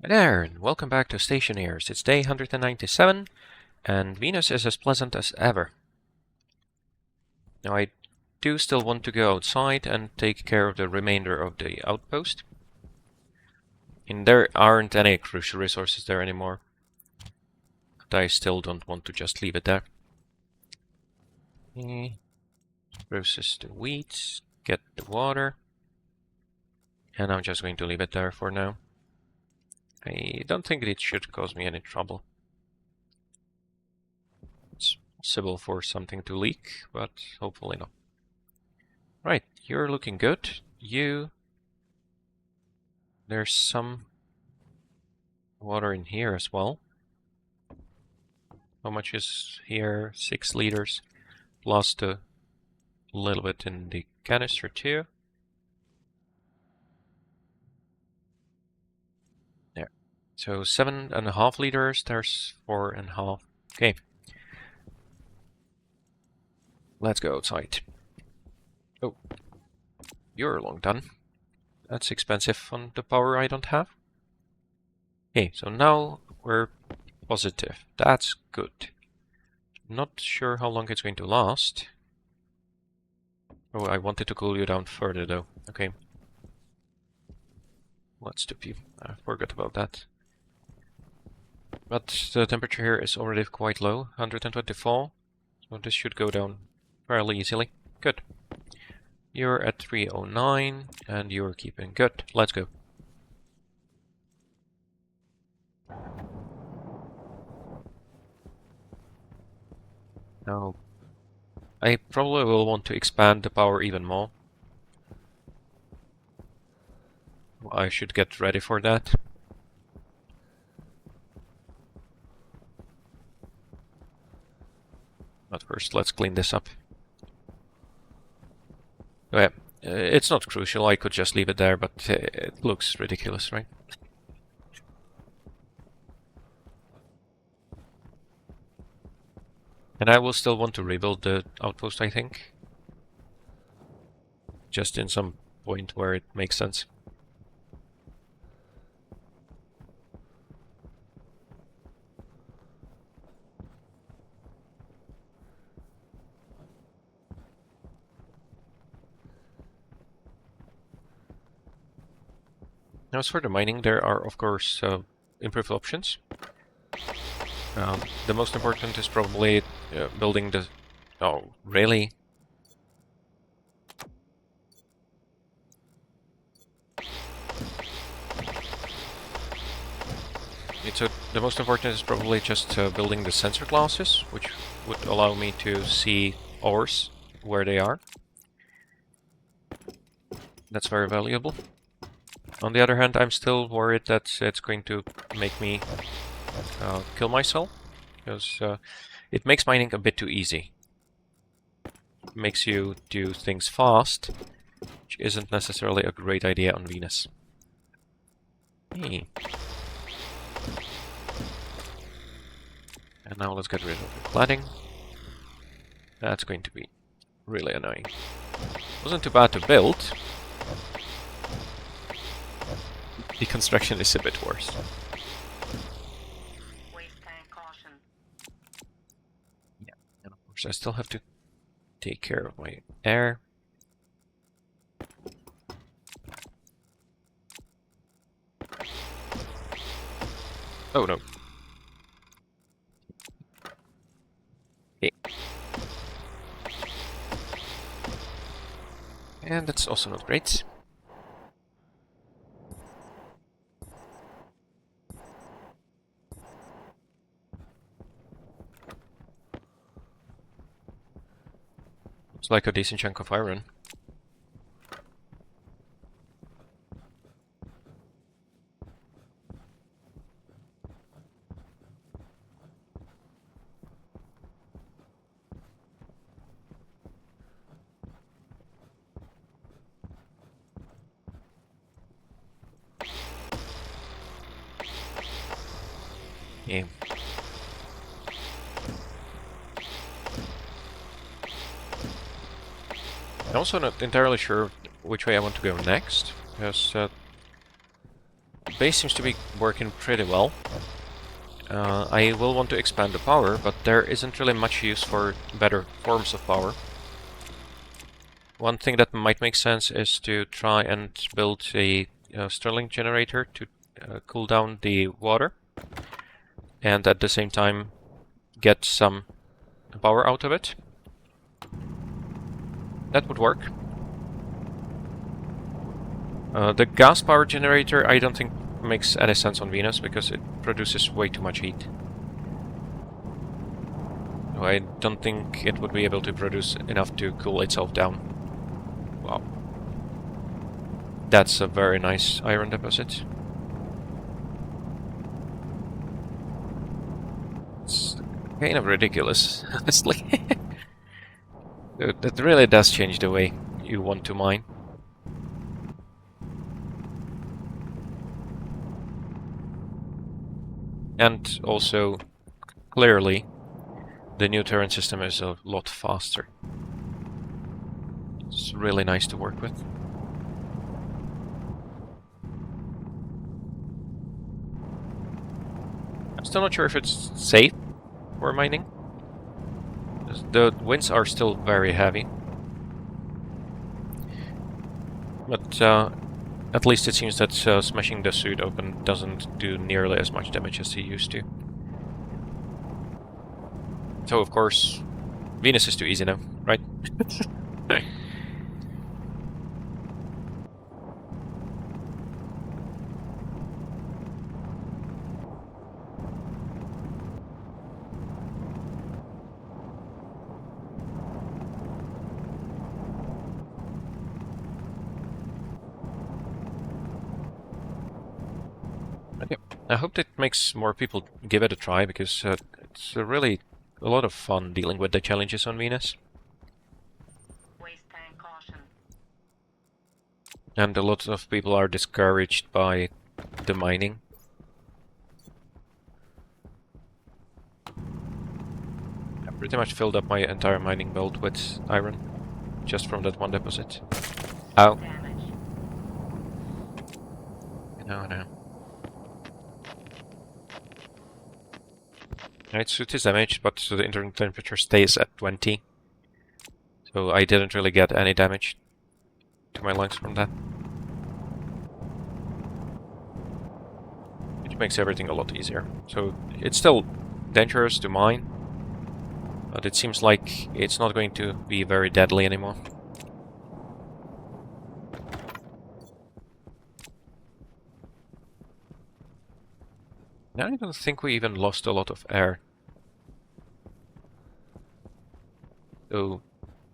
Hi there, and welcome back to Stationeers. It's day 197, and Venus is as pleasant as ever. Now I do still want to go outside and take care of the remainder of the outpost. And there aren't any crucial resources there anymore. But I still don't want to just leave it there. Process the wheat, get the water. And I'm just going to leave it there for now. I don't think it should cause me any trouble. It's possible for something to leak, but hopefully not. Right, you're looking good. There's some water in here as well. How much is here? 6 liters. Plus a little bit in the canister too. There. So 7.5 liters, there's 4.5. Okay. Let's go outside. Oh. You're long done. That's expensive on the power I don't have. Okay, so now we're positive. That's good. Not sure how long it's going to last. Oh, I wanted to cool you down further though. Okay. Let's do P. I forgot about that. But the temperature here is already quite low, 124. So this should go down fairly easily. Good. You're at 309 and you're keeping good. Let's go. Now, I probably will want to expand the power even more. I should get ready for that. But first, let's clean this up. Oh, yeah, it's not crucial, I could just leave it there, but it looks ridiculous, right? And I will still want to rebuild the outpost, I think. Just in some point where it makes sense. Now, as for the mining, there are, of course, improved options. The most important is probably building the... Oh, really? So the most important is probably just building the sensor glasses, which would allow me to see ores where they are. That's very valuable. On the other hand, I'm still worried that it's going to make me kill myself, because it makes mining a bit too easy. It makes you do things fast, which isn't necessarily a great idea on Venus. Hey. And now let's get rid of the cladding. That's going to be really annoying. Wasn't too bad to build. The construction is a bit worse. Yeah, and of course I still have to take care of my air. Oh no. Okay. And that's also not great. It's like a decent chunk of iron. Yeah. I'm also not entirely sure which way I want to go next, because base seems to be working pretty well. I will want to expand the power, but there isn't really much use for better forms of power. One thing that might make sense is to try and build a Stirling generator to cool down the water, and at the same time get some power out of it. That would work. The gas power generator I don't think makes any sense on Venus because it produces way too much heat. I don't think it would be able to produce enough to cool itself down. Wow. That's a very nice iron deposit. It's kind of ridiculous, honestly. It really does change the way you want to mine. And also, clearly, the new turret system is a lot faster. It's really nice to work with. I'm still not sure if it's safe for mining. The winds are still very heavy. But at least it seems that smashing the suit open doesn't do nearly as much damage as it used to. So of course, Venus is too easy now, right? Okay. I hope that makes more people give it a try, because it's really a lot of fun dealing with the challenges on Venus. And a lot of people are discouraged by the mining. I pretty much filled up my entire mining belt with iron, just from that one deposit. Ow. No. Right, suit is damaged, but so the internal temperature stays at 20. So I didn't really get any damage to my lungs from that. Which makes everything a lot easier. So it's still dangerous to mine, but it seems like it's not going to be very deadly anymore. Now I don't think we even lost a lot of air. So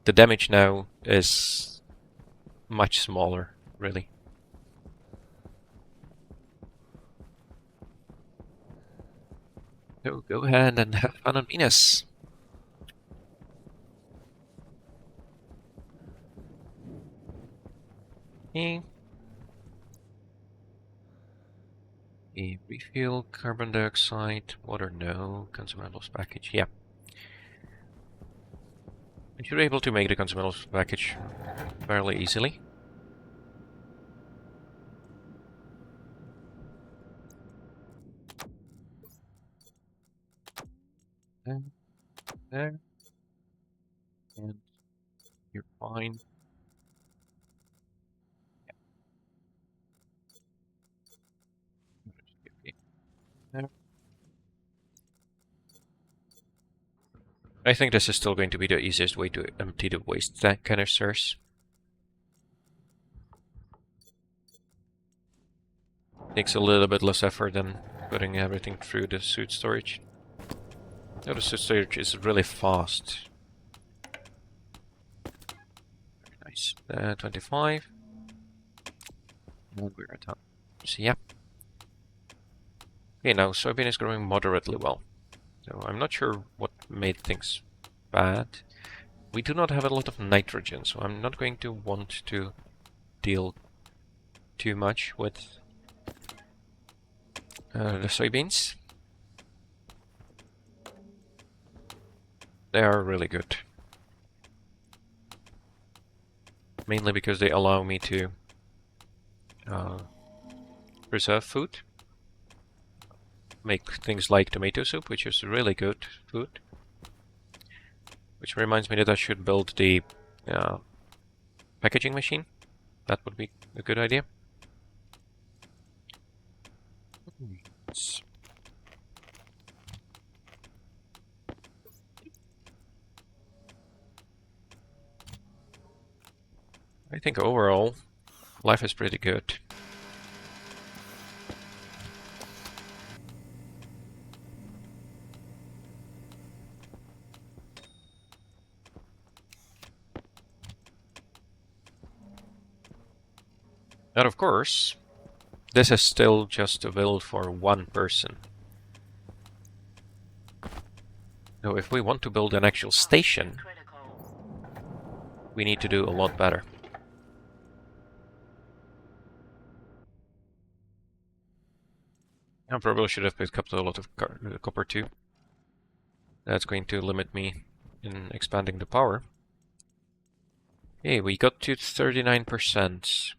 the damage now is much smaller, really. So go ahead and have fun on Venus. Okay. A refuel, carbon dioxide, water, no. Consumables package, yeah. I should be able to make the consumables package fairly easily. And there. And you're fine. There. I think this is still going to be the easiest way to empty the waste tank canisters. Takes a little bit less effort than putting everything through the suit storage. Oh, the suit storage is really fast. Very nice. 25. And we're at 100. So, yeah. Okay, now soybean is growing moderately well. So I'm not sure what made things bad. We do not have a lot of nitrogen, so I'm not going to want to deal too much with the soybeans. They are really good. Mainly because they allow me to preserve food. make things like tomato soup, which is really good food. Which reminds me that I should build the packaging machine. That would be a good idea. I think overall, life is pretty good. And of course, this is still just a build for one person. So if we want to build an actual station, we need to do a lot better. I probably should have picked up a lot of copper too. That's going to limit me in expanding the power. Hey, we got to 39%.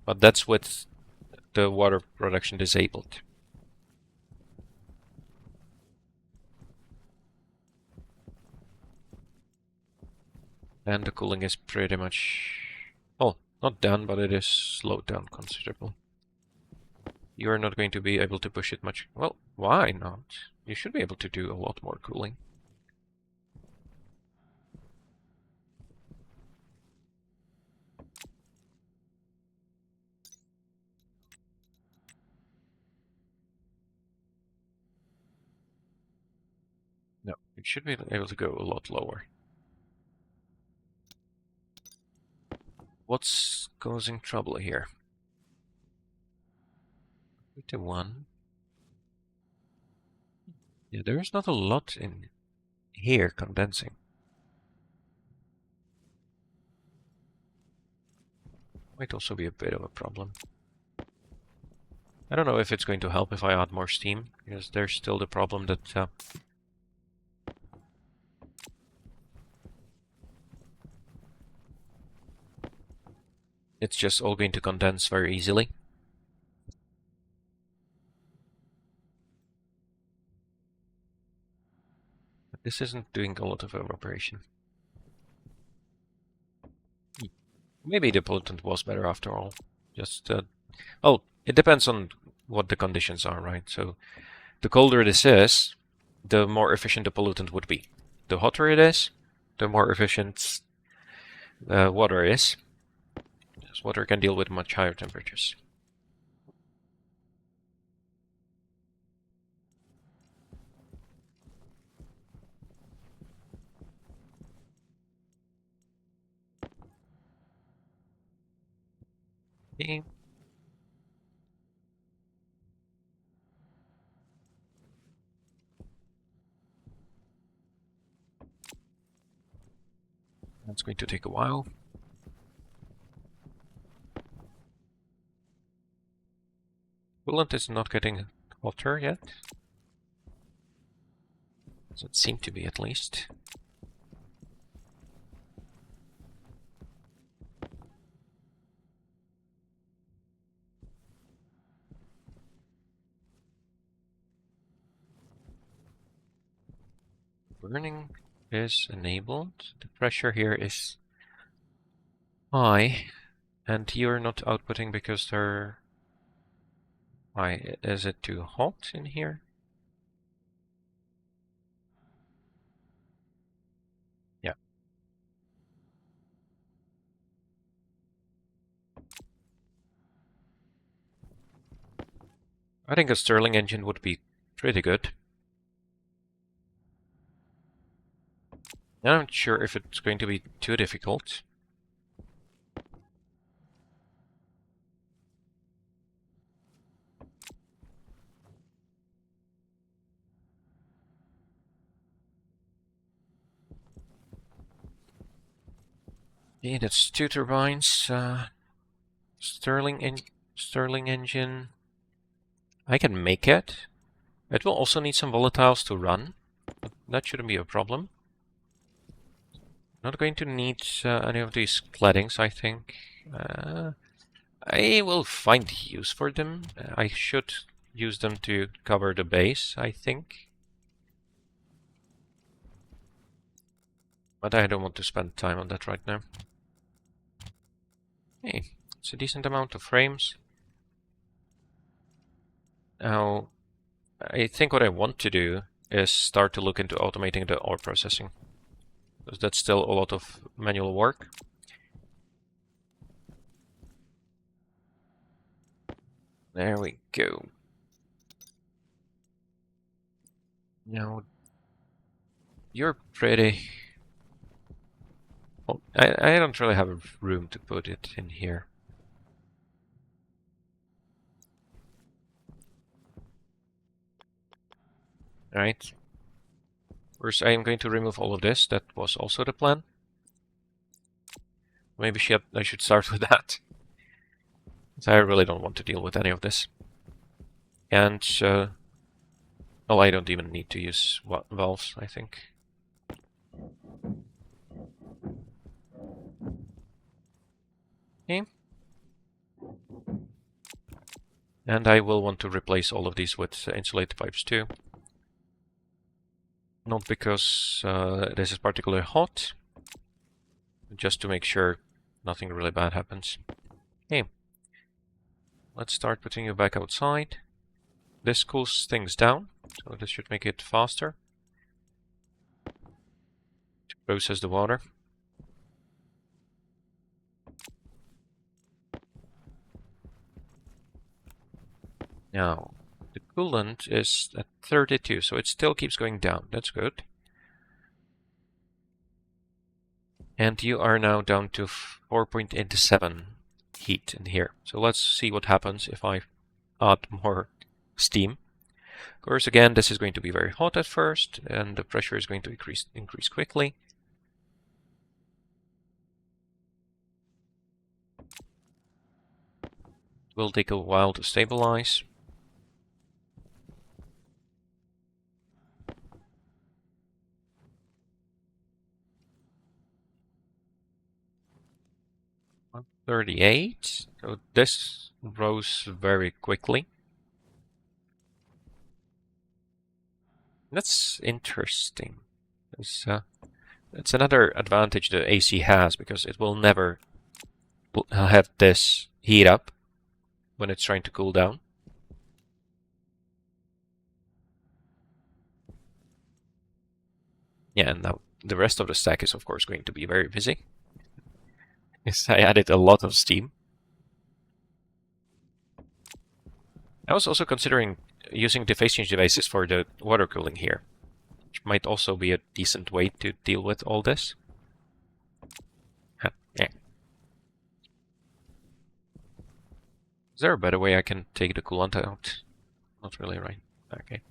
But that's with the water production disabled. And the cooling is pretty much... oh, not done, but it is slowed down considerably. You are not going to be able to push it much. Well, why not? You should be able to do a lot more cooling. No, it should be able to go a lot lower. What's causing trouble here? 51. Yeah, there is not a lot in here condensing. Might also be a bit of a problem. I don't know if it's going to help if I add more steam, because there's still the problem that it's just all going to condense very easily. But this isn't doing a lot of evaporation. Maybe the pollutant was better after all. Just, oh, it depends on what the conditions are, right? So, the colder this is, the more efficient the pollutant would be. The hotter it is, the more efficient water is. Because water can deal with much higher temperatures. Okay. That's going to take a while. Coolant is not getting hotter yet. Doesn't seem to be, at least. Burning is enabled. The pressure here is high, and you're not outputting because they're... why, is it too hot in here? Yeah. I think a Stirling engine would be pretty good. I'm not sure if it's going to be too difficult. Yeah, that's 2 turbines. Stirling engine. I can make it. It will also need some volatiles to run. But that shouldn't be a problem. Not going to need any of these claddings, I think. I will find use for them. I should use them to cover the base, I think. But I don't want to spend time on that right now. Hey, it's a decent amount of frames. Now, I think what I want to do is start to look into automating the ore processing, because that's still a lot of manual work. There we go. Now, you're pretty... Well, I don't really have room to put it in here. Right. First, I am going to remove all of this. That was also the plan. Maybe I should start with that. I really don't want to deal with any of this. And, well, I don't even need to use valves, I think. Okay. And I will want to replace all of these with insulated pipes too. Not because this is particularly hot, just to make sure nothing really bad happens. Okay. Let's start putting you back outside. This cools things down, so this should make it faster to process the water. Now, the coolant is at 32, so it still keeps going down. That's good. And you are now down to 4.87 heat in here. So let's see what happens if I add more steam. Of course, again, this is going to be very hot at first, and the pressure is going to increase quickly. It will take a while to stabilize. $38. So this rose very quickly. That's interesting. It's another advantage the AC has, because it will never have this heat up when it's trying to cool down. Yeah, and now the rest of the stack is of course going to be very busy. Yes, I added a lot of steam. I was also considering using the phase change devices for the water cooling here, which might also be a decent way to deal with all this. Yeah. Is there a better way I can take the coolant out? Not really, right? Okay.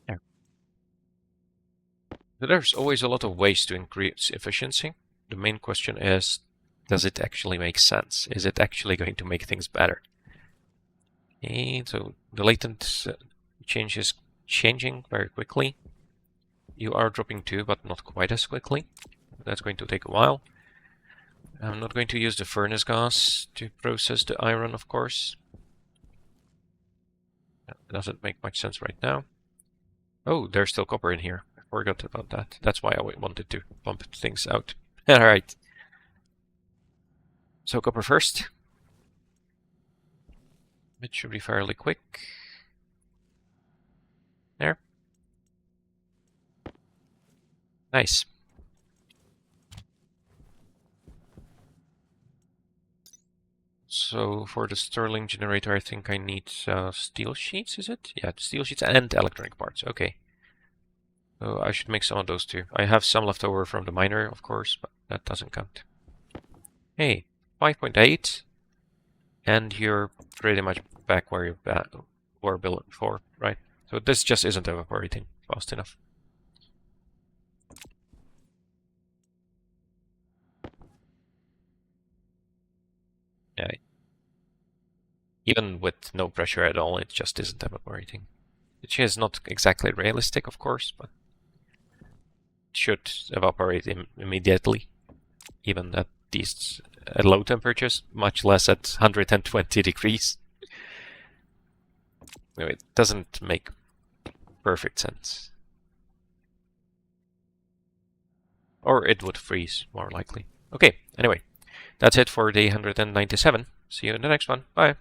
There. So there's always a lot of ways to increase efficiency. The main question is, does it actually make sense? Is it actually going to make things better? Okay, so the latent change is changing very quickly. You are dropping too, but not quite as quickly. That's going to take a while. I'm not going to use the furnace gas to process the iron, of course. That doesn't make much sense right now. Oh, there's still copper in here. I forgot about that. That's why I wanted to pump things out. Alright. So copper first. It should be fairly quick. There. Nice. So for the Stirling generator, I think I need steel sheets, is it? Yeah, steel sheets and electronic parts. Okay. So I should make some of those too. I have some left over from the miner, of course, but that doesn't count. Hey, 5.8. And you're pretty much back where you were before, right? So this just isn't evaporating fast enough. Yeah. Even with no pressure at all, it just isn't evaporating. Which is not exactly realistic, of course, but it should evaporate immediately. even at these low temperatures, much less at 120 degrees. No, it doesn't make perfect sense. Or it would freeze, more likely. Okay, anyway, that's it for day 197. See you in the next one. Bye.